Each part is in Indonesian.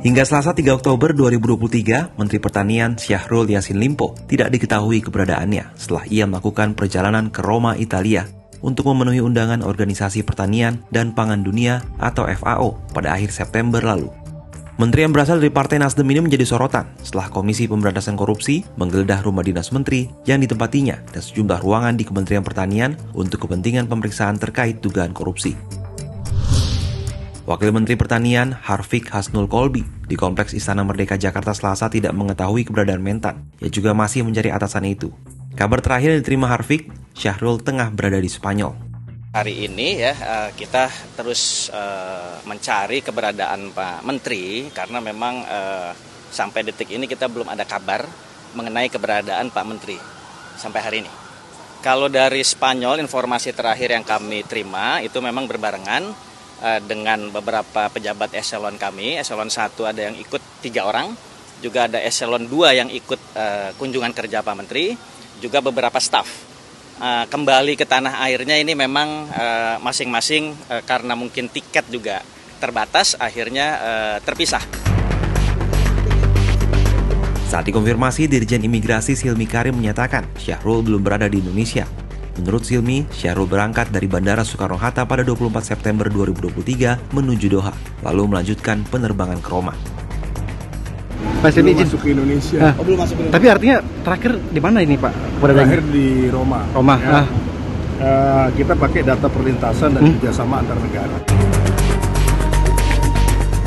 Hingga Selasa 3 Oktober 2023, Menteri Pertanian Syahrul Yassin Limpo tidak diketahui keberadaannya setelah ia melakukan perjalanan ke Roma, Italia untuk memenuhi undangan Organisasi Pertanian dan Pangan Dunia atau FAO pada akhir September lalu. Menteri yang berasal dari Partai Nasdem ini menjadi sorotan setelah Komisi Pemberantasan Korupsi menggeledah rumah dinas menteri yang ditempatinya dan sejumlah ruangan di Kementerian Pertanian untuk kepentingan pemeriksaan terkait dugaan korupsi. Wakil Menteri Pertanian Harfiq Hasnul Kolbi di Kompleks Istana Merdeka Jakarta Selasa tidak mengetahui keberadaan Mentan. Ia juga masih mencari atasan itu. Kabar terakhir yang diterima Harfiq, Syahrul tengah berada di Spanyol. Hari ini kita terus mencari keberadaan Pak Menteri karena memang sampai detik ini kita belum ada kabar mengenai keberadaan Pak Menteri sampai hari ini. Kalau dari Spanyol, informasi terakhir yang kami terima itu memang berbarengan dengan beberapa pejabat eselon kami. Eselon 1 ada yang ikut 3 orang, juga ada eselon 2 yang ikut kunjungan kerja Pak Menteri, juga beberapa staf. Kembali ke tanah airnya ini memang masing-masing karena mungkin tiket juga terbatas, akhirnya terpisah. Saat dikonfirmasi, Dirjen Imigrasi Silmi Karim menyatakan Syahrul belum berada di Indonesia. Menurut Silmi, Syahrul berangkat dari Bandara Soekarno-Hatta pada 24 September 2023 menuju Doha, lalu melanjutkan penerbangan ke Roma. Mas belum masuk ke Indonesia. Belum masuk ke Indonesia. Tapi artinya terakhir di mana ini Pak? Terakhir di Roma. Roma. Ya. Kita pakai data perlintasan dan kerjasama antar negara.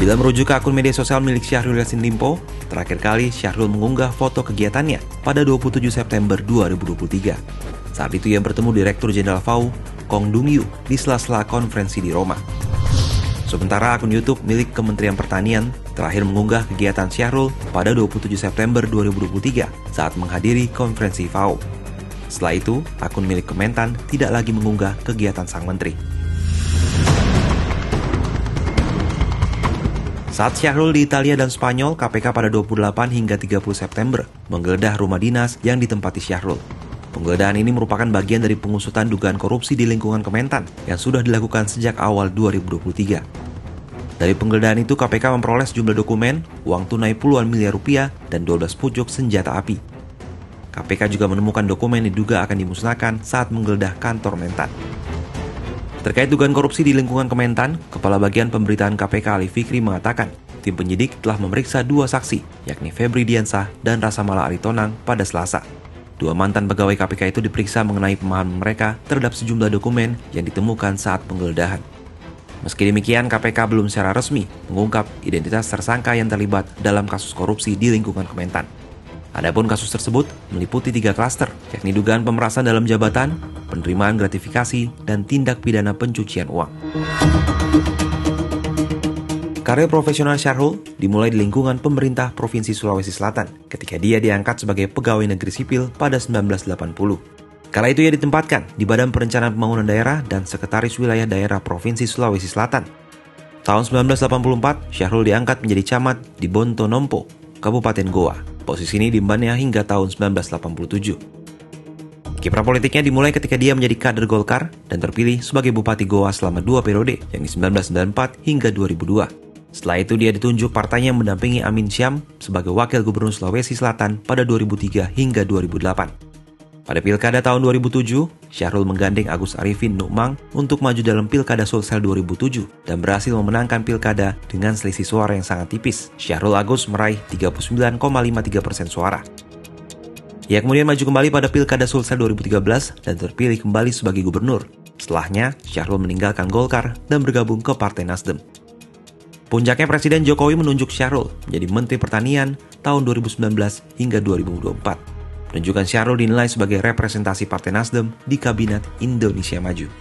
Bila merujuk ke akun media sosial milik Syahrul Yassin Limpo, terakhir kali Syahrul mengunggah foto kegiatannya pada 27 September 2023. Saat itu ia bertemu Direktur Jenderal FAO, Kong Dungyu, di sela-sela konferensi di Roma. Sementara akun YouTube milik Kementerian Pertanian terakhir mengunggah kegiatan Syahrul pada 27 September 2023 saat menghadiri konferensi FAO. Setelah itu, akun milik Kementan tidak lagi mengunggah kegiatan sang menteri. Saat Syahrul di Italia dan Spanyol, KPK pada 28 hingga 30 September menggeledah rumah dinas yang ditempati Syahrul. Penggeledahan ini merupakan bagian dari pengusutan dugaan korupsi di lingkungan Kementan yang sudah dilakukan sejak awal 2023. Dari penggeledahan itu, KPK memperoleh sejumlah dokumen, uang tunai puluhan miliar rupiah, dan 12 pucuk senjata api. KPK juga menemukan dokumen yang diduga akan dimusnahkan saat menggeledah kantor Mentan. Terkait dugaan korupsi di lingkungan Kementan, Kepala Bagian Pemberitaan KPK Ali Fikri mengatakan, tim penyidik telah memeriksa 2 saksi, yakni Febri Diansah dan Rasamala Aritonang pada Selasa. 2 mantan pegawai KPK itu diperiksa mengenai pemahaman mereka terhadap sejumlah dokumen yang ditemukan saat penggeledahan. Meski demikian, KPK belum secara resmi mengungkap identitas tersangka yang terlibat dalam kasus korupsi di lingkungan Kementan. Adapun kasus tersebut meliputi 3 klaster, yakni dugaan pemerasan dalam jabatan, penerimaan gratifikasi, dan tindak pidana pencucian uang. Karir profesional Syahrul dimulai di lingkungan pemerintah Provinsi Sulawesi Selatan ketika dia diangkat sebagai pegawai negeri sipil pada 1980. Kala itu ia ditempatkan di Badan Perencanaan Pembangunan Daerah dan Sekretaris Wilayah Daerah Provinsi Sulawesi Selatan. Tahun 1984, Syahrul diangkat menjadi camat di Bontonompo, Kabupaten Goa. Posisi ini diembannya hingga tahun 1987. Kiprah politiknya dimulai ketika dia menjadi kader Golkar dan terpilih sebagai Bupati Goa selama 2 periode, yakni 1994 hingga 2002. Setelah itu dia ditunjuk partainya mendampingi Amin Syam sebagai Wakil Gubernur Sulawesi Selatan pada 2003 hingga 2008. Pada Pilkada tahun 2007, Syahrul menggandeng Agus Arifin Nukmang untuk maju dalam Pilkada Sulsel 2007 dan berhasil memenangkan Pilkada dengan selisih suara yang sangat tipis. Syahrul Agus meraih 39,53% suara. Ia kemudian maju kembali pada Pilkada Sulsel 2013 dan terpilih kembali sebagai gubernur. Setelahnya, Syahrul meninggalkan Golkar dan bergabung ke Partai Nasdem. Puncaknya Presiden Jokowi menunjuk Syahrul menjadi Menteri Pertanian tahun 2019 hingga 2024. Penunjukan Syahrul dinilai sebagai representasi Partai Nasdem di Kabinet Indonesia Maju.